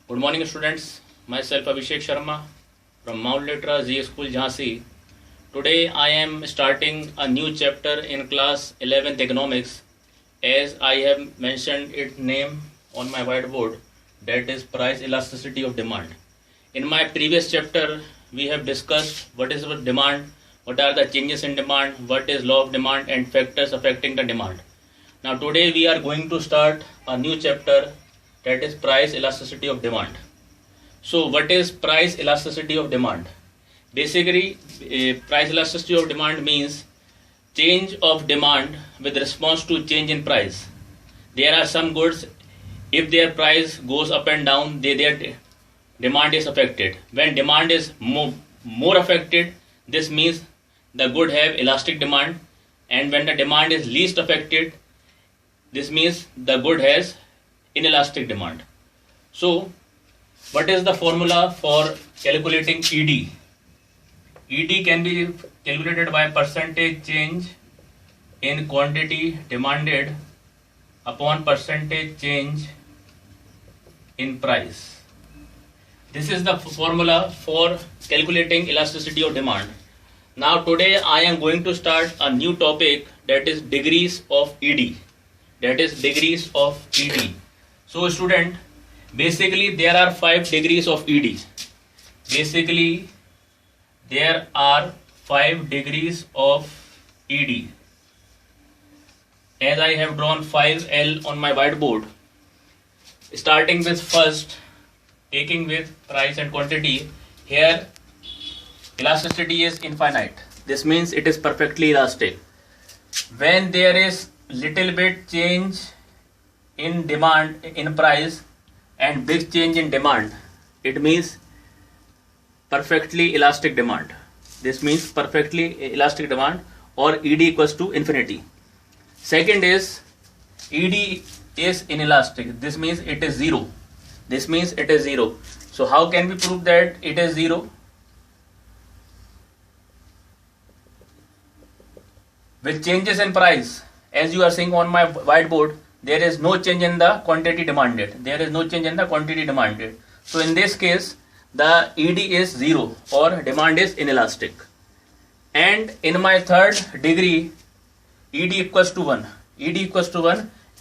Good morning, students. Myself Abhishek Sharma from Mount Litra Z School, Jhansi. Today I am starting a new chapter in class 11th economics, as I have mentioned its name on my whiteboard, that is price elasticity of demand. In my previous chapter, we have discussed what is demand, what are the changes in demand, what is law of demand and factors affecting the demand. Now today we are going to start a new chapter, that is price elasticity of demand. So what is price elasticity of demand? Basically, price elasticity of demand means change of demand with response to change in price. There are some goods, if their price goes up and down, their demand is affected. When demand is more affected, this means the good have elastic demand, and when the demand is least affected, this means the good has inelastic demand. So what is the formula for calculating ED? ED can be calculated by percentage change in quantity demanded upon percentage change in price. This is the formula for calculating elasticity of demand. Now today I am going to start a new topic, that is degrees of ED. So student, basically there are 5 degrees of ED. There are 5 degrees of ED. As I have drawn 5L on my whiteboard, starting with first, taking with price and quantity. Here elasticity is infinite. This means it is perfectly elastic. When there is little bit change in demand in price and big change in demand, it means perfectly elastic demand. This means perfectly elastic demand, or ED equals to infinity. Second is ED is inelastic. This means it is zero. So how can we prove that it is zero? With changes in price, as you are seeing on my whiteboard, there is no change in the quantity demanded. So in this case, the ED is zero, or demand is inelastic. And in my third degree, ED equals to 1,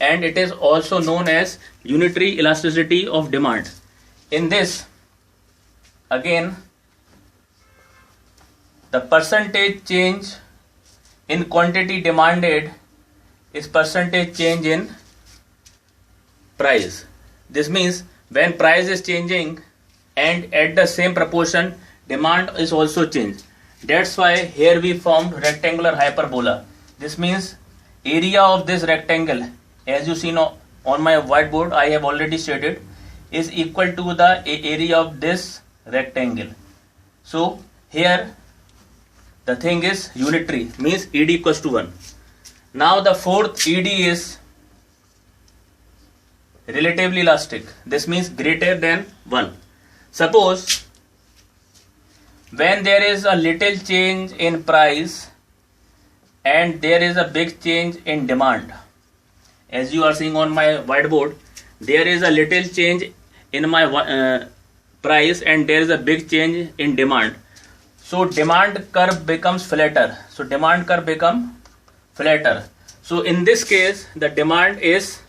and it is also known as unitary elasticity of demand. In this, again, the percentage change in quantity demanded is percentage change in price. This means when price is changing and at the same proportion demand is also changed. That's why here we formed rectangular hyperbola. This means area of this rectangle, as you see now on my whiteboard, I have already stated, is equal to the area of this rectangle. So here the thing is unitary, means ED equals to 1. Now the fourth ED is relatively elastic. This means greater than 1. Suppose when there is a little change in price and there is a big change in demand, as you are seeing on my whiteboard, there is a little change in my price and there is a big change in demand. So demand curve becomes flatter. So in this case, the demand is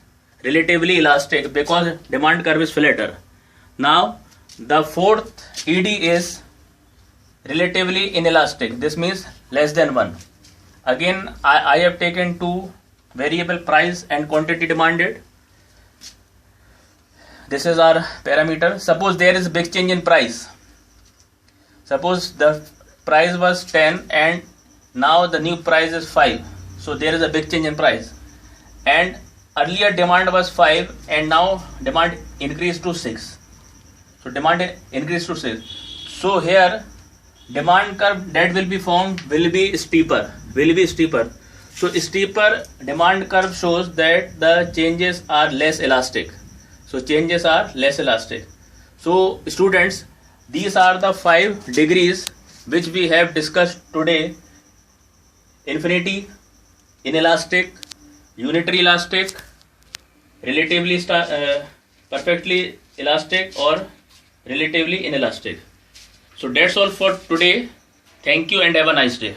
relatively elastic because demand curve is flatter. Now the fourth ED is relatively inelastic. This means less than 1. Again, I have taken 2 variable, price and quantity demanded. This is our parameter. Suppose there is a big change in price. Suppose the price was 10 and now the new price is 5. So there is a big change in price. And earlier demand was 5 and now demand increased to 6. So here demand curve that will be formed will be steeper. So steeper demand curve shows that the changes are less elastic. So students, these are the 5 degrees which we have discussed today: infinity, inelastic, unitary elastic, relatively perfectly elastic or relatively inelastic. So that's all for today. Thank you and have a nice day.